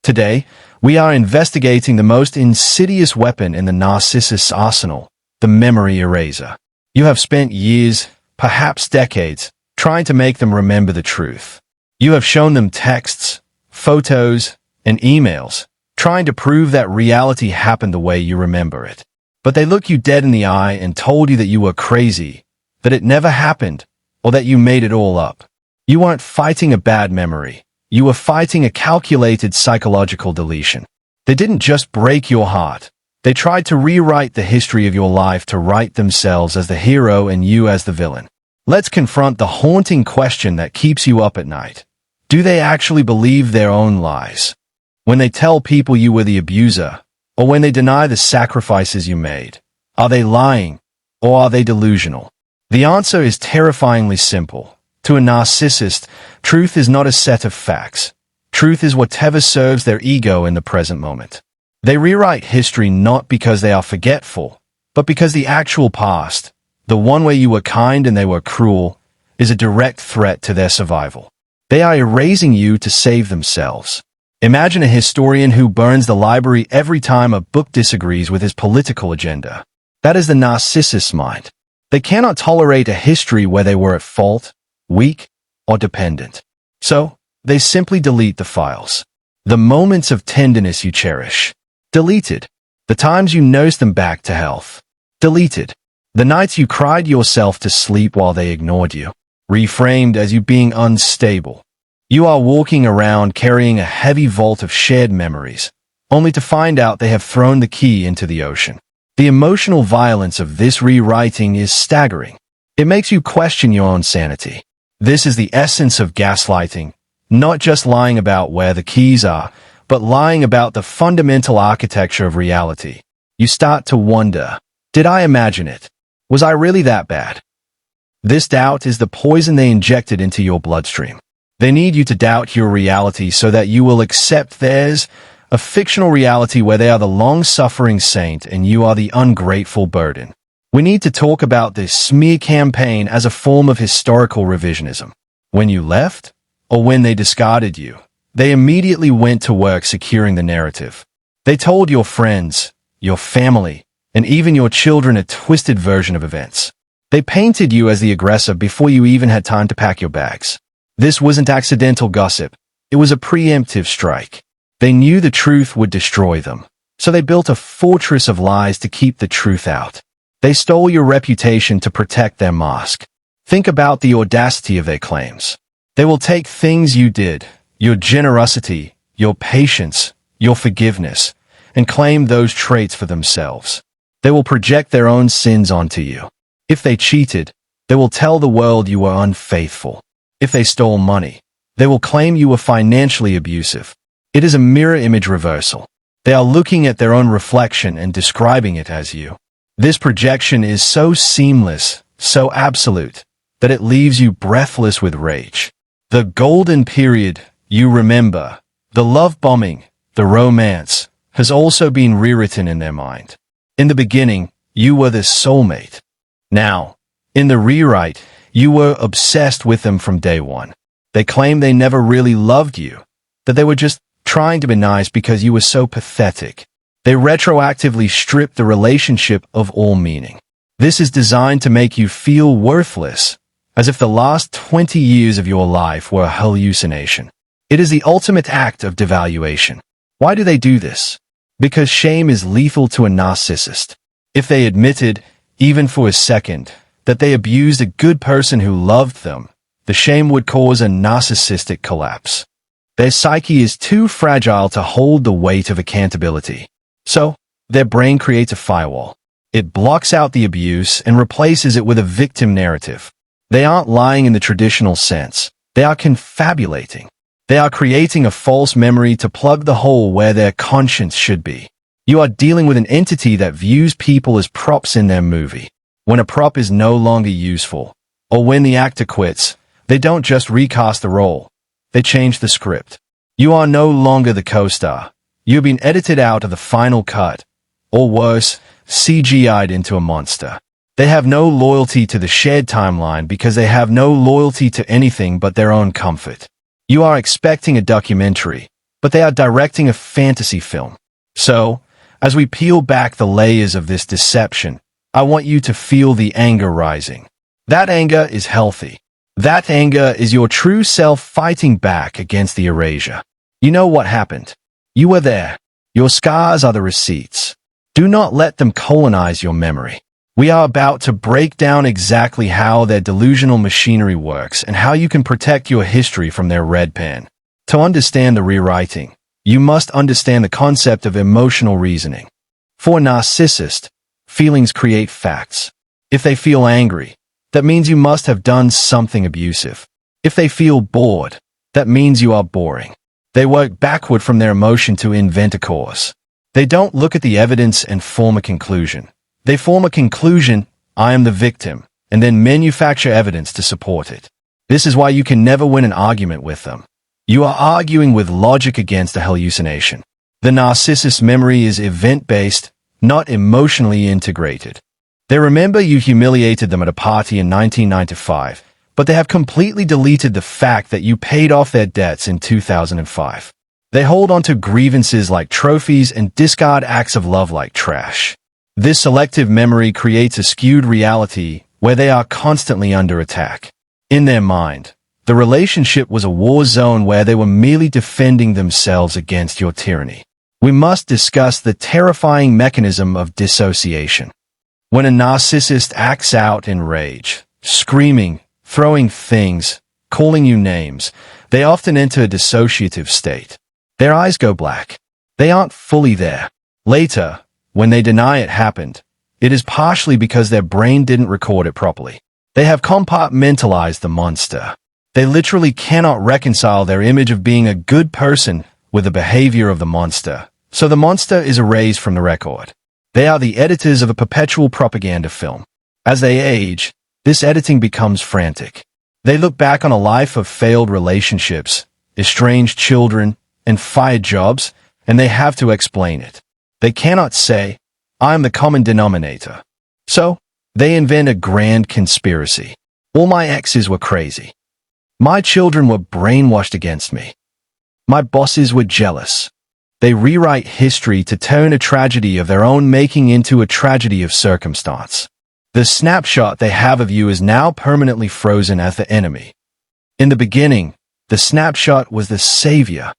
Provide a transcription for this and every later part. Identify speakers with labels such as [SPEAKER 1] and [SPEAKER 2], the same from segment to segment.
[SPEAKER 1] Today, we are investigating the most insidious weapon in the narcissist's arsenal, the memory eraser. You have spent years, perhaps decades, trying to make them remember the truth. You have shown them texts, photos, and emails, trying to prove that reality happened the way you remember it. But they look you dead in the eye and told you that you were crazy, that it never happened, or that you made it all up. You weren't fighting a bad memory. You were fighting a calculated psychological deletion. They didn't just break your heart. They tried to rewrite the history of your life to write themselves as the hero and you as the villain. Let's confront the haunting question that keeps you up at night. Do they actually believe their own lies? When they tell people you were the abuser, or when they deny the sacrifices you made, are they lying, or are they delusional? The answer is terrifyingly simple. To a narcissist, truth is not a set of facts. Truth is whatever serves their ego in the present moment. They rewrite history not because they are forgetful, but because the actual past, the one where you were kind and they were cruel, is a direct threat to their survival. They are erasing you to save themselves. Imagine a historian who burns the library every time a book disagrees with his political agenda. That is the narcissist's mind. They cannot tolerate a history where they were at fault, weak, or dependent. So, they simply delete the files. The moments of tenderness you cherish. Deleted. The times you nursed them back to health. Deleted. The nights you cried yourself to sleep while they ignored you. Reframed as you being unstable. You are walking around carrying a heavy vault of shared memories, only to find out they have thrown the key into the ocean. The emotional violence of this rewriting is staggering. It makes you question your own sanity. This is the essence of gaslighting, not just lying about where the keys are, but lying about the fundamental architecture of reality. You start to wonder, did I imagine it? Was I really that bad? This doubt is the poison they injected into your bloodstream. They need you to doubt your reality so that you will accept theirs, a fictional reality where they are the long-suffering saint and you are the ungrateful burden. We need to talk about this smear campaign as a form of historical revisionism. When you left, or when they discarded you, they immediately went to work securing the narrative. They told your friends, your family, and even your children a twisted version of events. They painted you as the aggressor before you even had time to pack your bags. This wasn't accidental gossip. It was a preemptive strike. They knew the truth would destroy them, so they built a fortress of lies to keep the truth out. They stole your reputation to protect their mask. Think about the audacity of their claims. They will take things you did, your generosity, your patience, your forgiveness, and claim those traits for themselves. They will project their own sins onto you. If they cheated, they will tell the world you were unfaithful. If they stole money, they will claim you were financially abusive. It is a mirror image reversal. They are looking at their own reflection and describing it as you. This projection is so seamless, so absolute, that it leaves you breathless with rage. The golden period, you remember, the love bombing, the romance, has also been rewritten in their mind. In the beginning, you were the soulmate. Now, in the rewrite, you were obsessed with them from day one. They claim they never really loved you, that they were just trying to be nice because you were so pathetic. They retroactively strip the relationship of all meaning. This is designed to make you feel worthless, as if the last 20 years of your life were a hallucination. It is the ultimate act of devaluation. Why do they do this? Because shame is lethal to a narcissist. If they admitted, even for a second, that they abused a good person who loved them, the shame would cause a narcissistic collapse. Their psyche is too fragile to hold the weight of accountability. So, their brain creates a firewall. It blocks out the abuse and replaces it with a victim narrative. They aren't lying in the traditional sense. They are confabulating. They are creating a false memory to plug the hole where their conscience should be. You are dealing with an entity that views people as props in their movie. When a prop is no longer useful, or when the actor quits, they don't just recast the role. They change the script. You are no longer the co-star. You've been edited out of the final cut, or worse, CGI'd into a monster. They have no loyalty to the shared timeline because they have no loyalty to anything but their own comfort. You are expecting a documentary, but they are directing a fantasy film. So, as we peel back the layers of this deception, I want you to feel the anger rising. That anger is healthy. That anger is your true self fighting back against the erasure. You know what happened. You were there. Your scars are the receipts. Do not let them colonize your memory. We are about to break down exactly how their delusional machinery works and how you can protect your history from their red pen. To understand the rewriting, you must understand the concept of emotional reasoning. For a narcissist, feelings create facts. If they feel angry, that means you must have done something abusive. If they feel bored, that means you are boring. They work backward from their emotion to invent a cause. They don't look at the evidence and form a conclusion. They form a conclusion, I am the victim, and then manufacture evidence to support it. This is why you can never win an argument with them. You are arguing with logic against a hallucination. The narcissist's memory is event-based, not emotionally integrated. They remember you humiliated them at a party in 1995, but they have completely deleted the fact that you paid off their debts in 2005. They hold on to grievances like trophies and discard acts of love like trash. This selective memory creates a skewed reality where they are constantly under attack. In their mind, the relationship was a war zone where they were merely defending themselves against your tyranny. We must discuss the terrifying mechanism of dissociation. When a narcissist acts out in rage, screaming, throwing things, calling you names, they often enter a dissociative state. Their eyes go black. They aren't fully there. Later, when they deny it happened, it is partially because their brain didn't record it properly. They have compartmentalized the monster. They literally cannot reconcile their image of being a good person with the behavior of the monster, so the monster is erased from the record. They are the editors of a perpetual propaganda film. As they age, this editing becomes frantic. They look back on a life of failed relationships, estranged children, and fired jobs, and they have to explain it. They cannot say, I am the common denominator. So, they invent a grand conspiracy. All my exes were crazy. My children were brainwashed against me. My bosses were jealous. They rewrite history to turn a tragedy of their own making into a tragedy of circumstance. The snapshot they have of you is now permanently frozen as the enemy. In the beginning, the snapshot was the savior.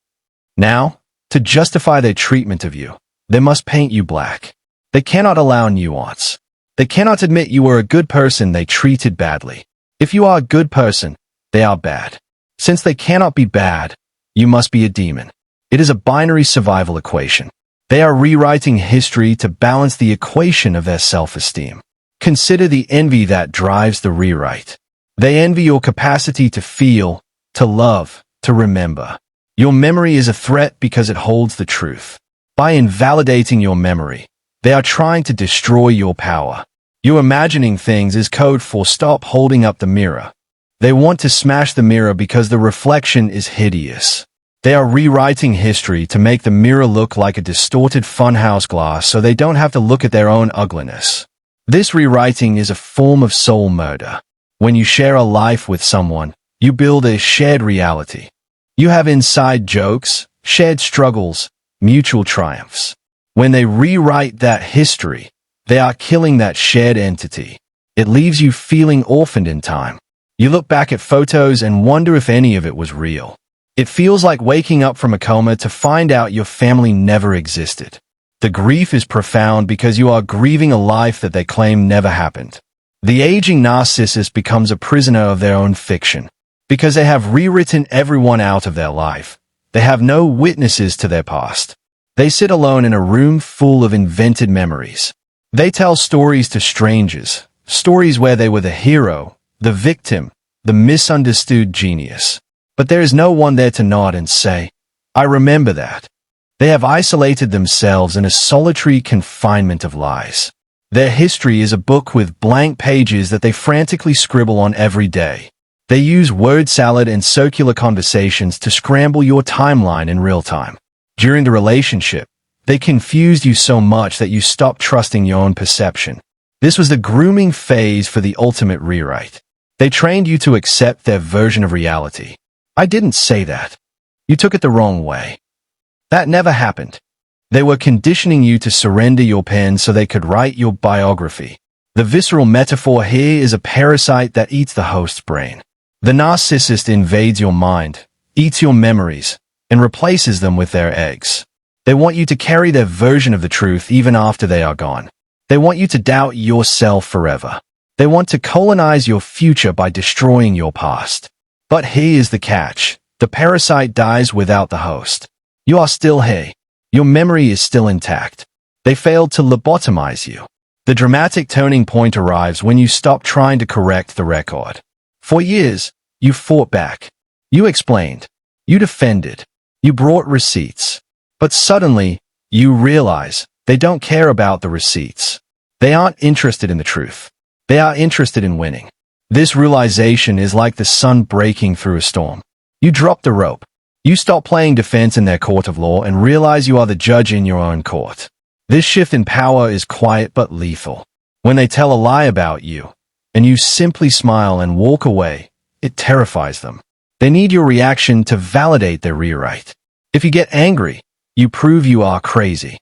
[SPEAKER 1] Now, to justify their treatment of you, they must paint you black. They cannot allow nuance. They cannot admit you were a good person they treated badly. If you are a good person, they are bad. Since they cannot be bad, you must be a demon. It is a binary survival equation. They are rewriting history to balance the equation of their self-esteem. Consider the envy that drives the rewrite. They envy your capacity to feel, to love, to remember. Your memory is a threat because it holds the truth. By invalidating your memory, they are trying to destroy your power. You imagining things is code for stop holding up the mirror. They want to smash the mirror because the reflection is hideous. They are rewriting history to make the mirror look like a distorted funhouse glass so they don't have to look at their own ugliness. This rewriting is a form of soul murder. When you share a life with someone, you build a shared reality. You have inside jokes, shared struggles, mutual triumphs. When they rewrite that history, they are killing that shared entity. It leaves you feeling orphaned in time. You look back at photos and wonder if any of it was real. It feels like waking up from a coma to find out your family never existed. The grief is profound because you are grieving a life that they claim never happened. The aging narcissist becomes a prisoner of their own fiction. Because they have rewritten everyone out of their life, they have no witnesses to their past. They sit alone in a room full of invented memories. They tell stories to strangers, stories where they were the hero, the victim, the misunderstood genius. But there is no one there to nod and say, I remember that. They have isolated themselves in a solitary confinement of lies. Their history is a book with blank pages that they frantically scribble on every day. They use word salad and circular conversations to scramble your timeline in real time. During the relationship, they confused you so much that you stopped trusting your own perception. This was the grooming phase for the ultimate rewrite. They trained you to accept their version of reality. I didn't say that. You took it the wrong way. That never happened. They were conditioning you to surrender your pen so they could write your biography. The visceral metaphor here is a parasite that eats the host's brain. The narcissist invades your mind, eats your memories, and replaces them with their eggs. They want you to carry their version of the truth even after they are gone. They want you to doubt yourself forever. They want to colonize your future by destroying your past. But here's the catch. The parasite dies without the host. You are still here. Your memory is still intact. They failed to lobotomize you. The dramatic turning point arrives when you stop trying to correct the record. For years, you fought back. You explained. You defended. You brought receipts. But suddenly, you realize they don't care about the receipts. They aren't interested in the truth. They are interested in winning. This realization is like the sun breaking through a storm. You drop the rope. You stop playing defense in their court of law and realize you are the judge in your own court. This shift in power is quiet but lethal. When they tell a lie about you, and you simply smile and walk away, it terrifies them. They need your reaction to validate their rewrite. If you get angry, you prove you are crazy.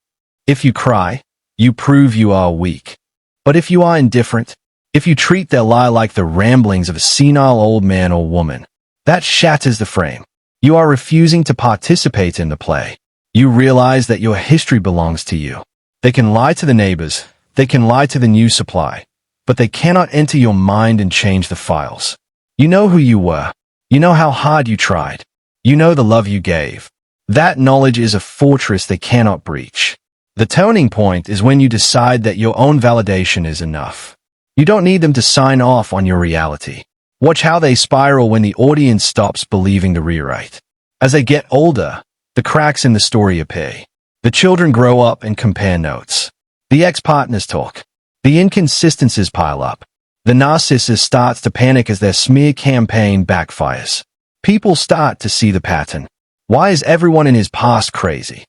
[SPEAKER 1] If you cry, you prove you are weak. But if you are indifferent, if you treat their lie like the ramblings of a senile old man or woman, that shatters the frame. You are refusing to participate in the play. You realize that your history belongs to you. They can lie to the neighbors, they can lie to the new supply, but they cannot enter your mind and change the files. You know who you were. You know how hard you tried. You know the love you gave. That knowledge is a fortress they cannot breach. The turning point is when you decide that your own validation is enough. You don't need them to sign off on your reality. Watch how they spiral when the audience stops believing the rewrite. As they get older, the cracks in the story appear. The children grow up and compare notes. The ex-partners talk. The inconsistencies pile up. The narcissist starts to panic as their smear campaign backfires. People start to see the pattern. Why is everyone in his past crazy?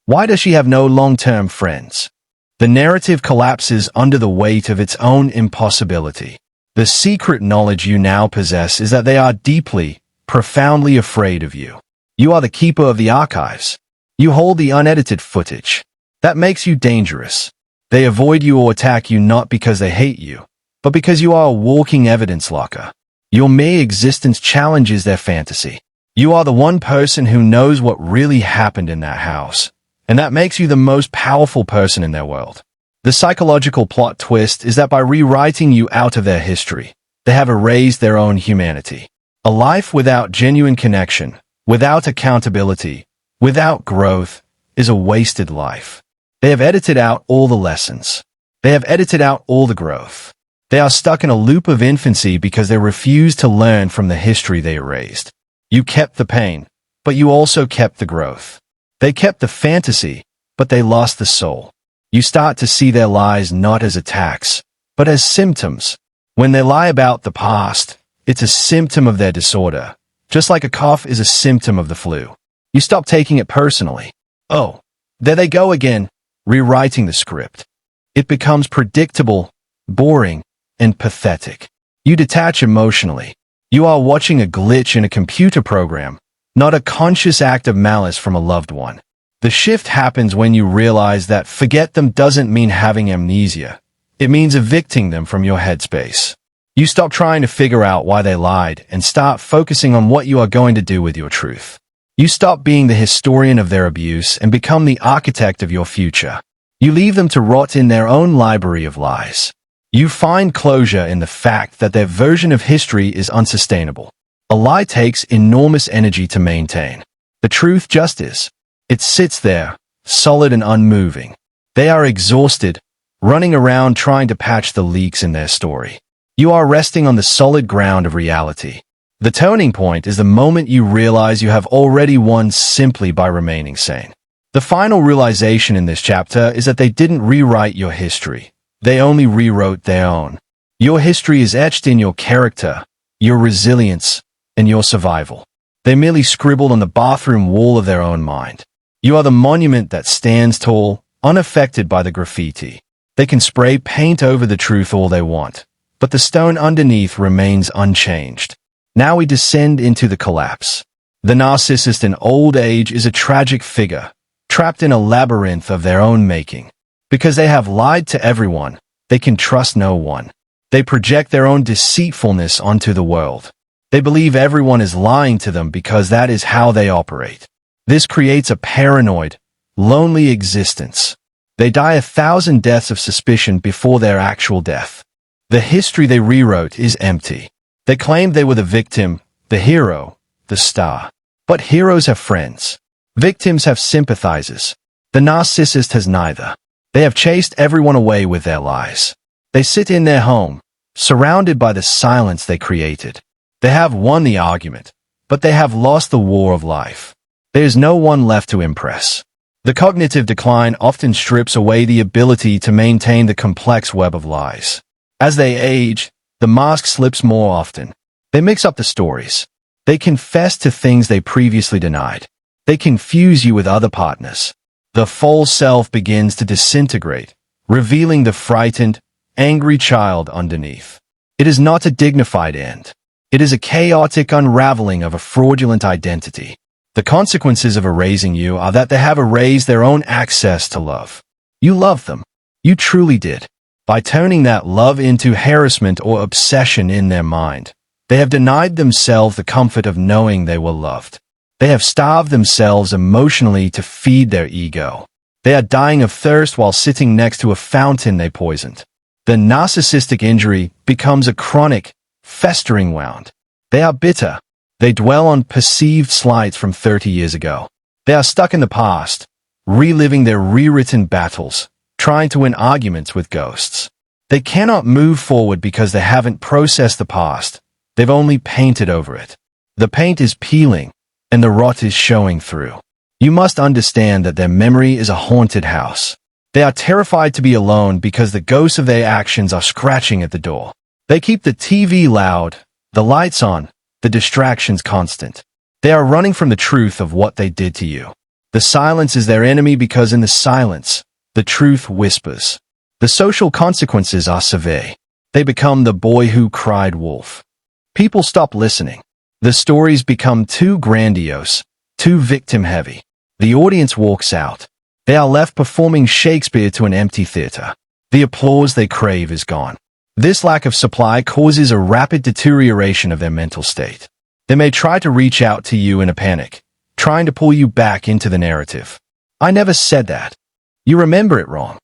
[SPEAKER 1] Why does she have no long-term friends? The narrative collapses under the weight of its own impossibility. The secret knowledge you now possess is that they are deeply, profoundly afraid of you. You are the keeper of the archives. You hold the unedited footage. That makes you dangerous. They avoid you or attack you not because they hate you, but because you are a walking evidence locker. Your mere existence challenges their fantasy. You are the one person who knows what really happened in that house, and that makes you the most powerful person in their world. The psychological plot twist is that by rewriting you out of their history, they have erased their own humanity. A life without genuine connection, without accountability, without growth, is a wasted life. They have edited out all the lessons. They have edited out all the growth. They are stuck in a loop of infancy because they refuse to learn from the history they erased. You kept the pain, but you also kept the growth. They kept the fantasy, but they lost the soul. You start to see their lies not as attacks, but as symptoms. When they lie about the past, it's a symptom of their disorder, just like a cough is a symptom of the flu. You stop taking it personally. Oh, there they go again, rewriting the script. It becomes predictable, boring, and pathetic. You detach emotionally. You are watching a glitch in a computer program, not a conscious act of malice from a loved one. The shift happens when you realize that forget them doesn't mean having amnesia. It means evicting them from your headspace. You stop trying to figure out why they lied and start focusing on what you are going to do with your truth. You stop being the historian of their abuse and become the architect of your future. You leave them to rot in their own library of lies. You find closure in the fact that their version of history is unsustainable. A lie takes enormous energy to maintain. The truth just is. It sits there, solid and unmoving. They are exhausted, running around trying to patch the leaks in their story. You are resting on the solid ground of reality. The turning point is the moment you realize you have already won simply by remaining sane. The final realization in this chapter is that they didn't rewrite your history. They only rewrote their own. Your history is etched in your character, your resilience, and your survival. They merely scribbled on the bathroom wall of their own mind. You are the monument that stands tall, unaffected by the graffiti. They can spray paint over the truth all they want, but the stone underneath remains unchanged. Now we descend into the collapse. The narcissist in old age is a tragic figure, trapped in a labyrinth of their own making. Because they have lied to everyone, they can trust no one. They project their own deceitfulness onto the world. They believe everyone is lying to them because that is how they operate. This creates a paranoid, lonely existence. They die 1,000 deaths of suspicion before their actual death. The history they rewrote is empty. They claimed they were the victim, the hero, the star. But heroes have friends. Victims have sympathizers. The narcissist has neither. They have chased everyone away with their lies. They sit in their home, surrounded by the silence they created. They have won the argument, but they have lost the war of life. There is no one left to impress. The cognitive decline often strips away the ability to maintain the complex web of lies. As they age, the mask slips more often. They mix up the stories. They confess to things they previously denied. They confuse you with other partners. The false self begins to disintegrate, revealing the frightened, angry child underneath. It is not a dignified end. It is a chaotic unraveling of a fraudulent identity. The consequences of erasing you are that they have erased their own access to love. You loved them. You truly did. By turning that love into harassment or obsession in their mind, they have denied themselves the comfort of knowing they were loved. They have starved themselves emotionally to feed their ego. They are dying of thirst while sitting next to a fountain they poisoned. The narcissistic injury becomes a chronic, festering wound. They are bitter. They dwell on perceived slights from 30 years ago. They are stuck in the past, reliving their rewritten battles, trying to win arguments with ghosts. They cannot move forward because they haven't processed the past. They've only painted over it. The paint is peeling, and the rot is showing through. You must understand that their memory is a haunted house. They are terrified to be alone because the ghosts of their actions are scratching at the door. They keep the TV loud, the lights on, the distractions constant. They are running from the truth of what they did to you. The silence is their enemy because in the silence, the truth whispers. The social consequences are severe. They become the boy who cried wolf. People stop listening. The stories become too grandiose, too victim-heavy. The audience walks out. They are left performing Shakespeare to an empty theater. The applause they crave is gone. This lack of supply causes a rapid deterioration of their mental state. They may try to reach out to you in a panic, trying to pull you back into the narrative. I never said that. You remember it wrong.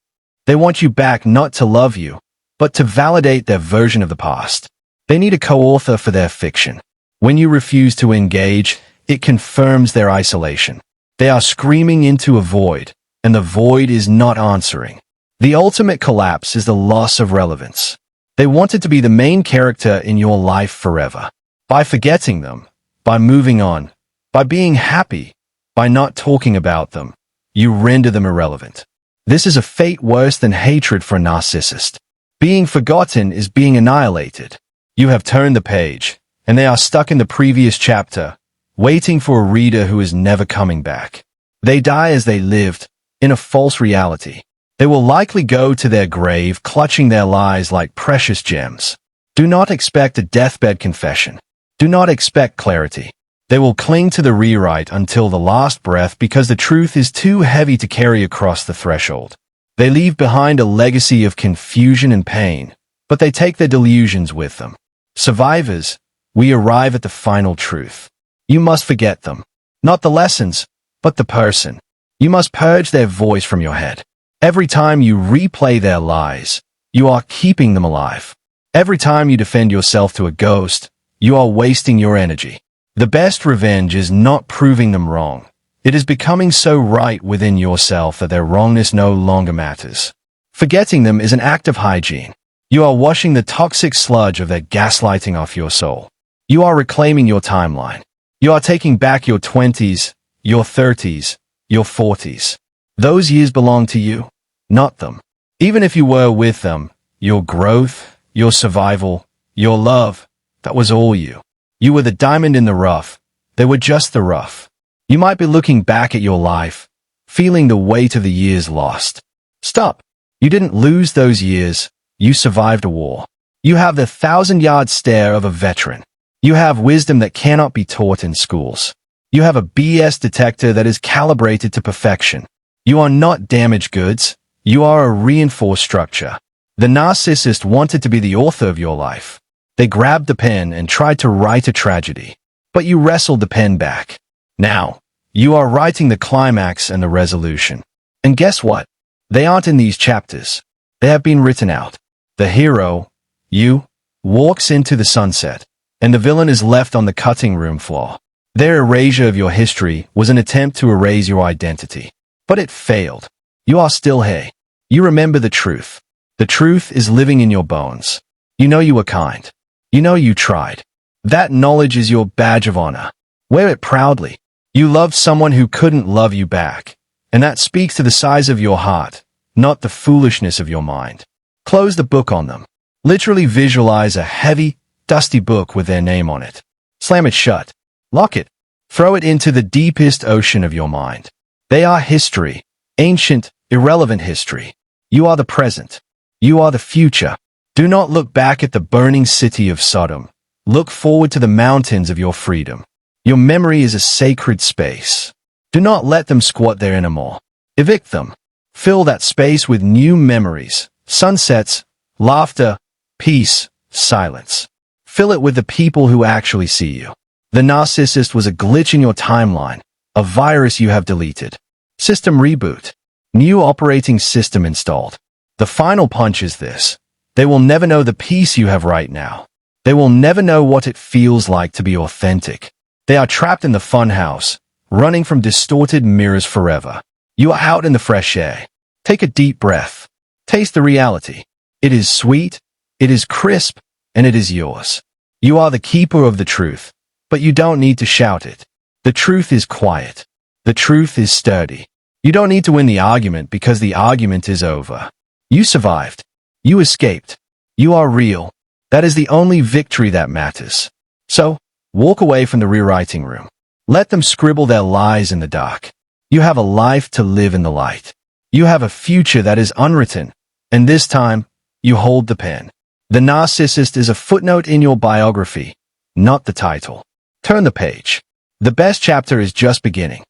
[SPEAKER 1] They want you back not to love you, but to validate their version of the past. They need a co-author for their fiction. When you refuse to engage, it confirms their isolation. They are screaming into a void, and the void is not answering. The ultimate collapse is the loss of relevance. They wanted to be the main character in your life forever. By forgetting them, by moving on, by being happy, by not talking about them, you render them irrelevant. This is a fate worse than hatred for a narcissist. Being forgotten is being annihilated. You have turned the page, and they are stuck in the previous chapter, waiting for a reader who is never coming back. They die as they lived, in a false reality. They will likely go to their grave clutching their lies like precious gems. Do not expect a deathbed confession. Do not expect clarity. They will cling to the rewrite until the last breath because the truth is too heavy to carry across the threshold. They leave behind a legacy of confusion and pain, but they take their delusions with them. Survivors, we arrive at the final truth. You must forget them. Not the lessons, but the person. You must purge their voice from your head. Every time you replay their lies, you are keeping them alive. Every time you defend yourself to a ghost, you are wasting your energy. The best revenge is not proving them wrong. It is becoming so right within yourself that their wrongness no longer matters. Forgetting them is an act of hygiene. You are washing the toxic sludge of their gaslighting off your soul. You are reclaiming your timeline. You are taking back your 20s, your 30s, your 40s. Those years belong to you, not them. Even if you were with them, your growth, your survival, your love, that was all you. You were the diamond in the rough. They were just the rough. You might be looking back at your life, feeling the weight of the years lost. Stop. You didn't lose those years. You survived a war. You have the 1,000-yard stare of a veteran. You have wisdom that cannot be taught in schools. You have a BS detector that is calibrated to perfection. You are not damaged goods. You are a reinforced structure. The narcissist wanted to be the author of your life. They grabbed the pen and tried to write a tragedy. But you wrestled the pen back. Now, you are writing the climax and the resolution. And guess what? They aren't in these chapters. They have been written out. The hero, you, walks into the sunset, and the villain is left on the cutting room floor. Their erasure of your history was an attempt to erase your identity. But it failed. You are still here. You remember the truth. The truth is living in your bones. You know you were kind. You know you tried. That knowledge is your badge of honor. Wear it proudly. You loved someone who couldn't love you back. And that speaks to the size of your heart, not the foolishness of your mind. Close the book on them. Literally visualize a heavy, dusty book with their name on it. Slam it shut. Lock it. Throw it into the deepest ocean of your mind. They are history. Ancient, irrelevant history. You are the present. You are the future. Do not look back at the burning city of Sodom. Look forward to the mountains of your freedom. Your memory is a sacred space. Do not let them squat there anymore. Evict them. Fill that space with new memories, sunsets, laughter, peace, silence. Fill it with the people who actually see you. The narcissist was a glitch in your timeline, a virus you have deleted. System reboot. New operating system installed. The final punch is this. They will never know the peace you have right now. They will never know what it feels like to be authentic. They are trapped in the funhouse, running from distorted mirrors forever. You are out in the fresh air. Take a deep breath. Taste the reality. It is sweet, it is crisp, and it is yours. You are the keeper of the truth, but you don't need to shout it. The truth is quiet. The truth is sturdy. You don't need to win the argument because the argument is over. You survived. You escaped. You are real. That is the only victory that matters. So, walk away from the rewriting room. Let them scribble their lies in the dark. You have a life to live in the light. You have a future that is unwritten, and this time, you hold the pen. The narcissist is a footnote in your biography, not the title. Turn the page. The best chapter is just beginning.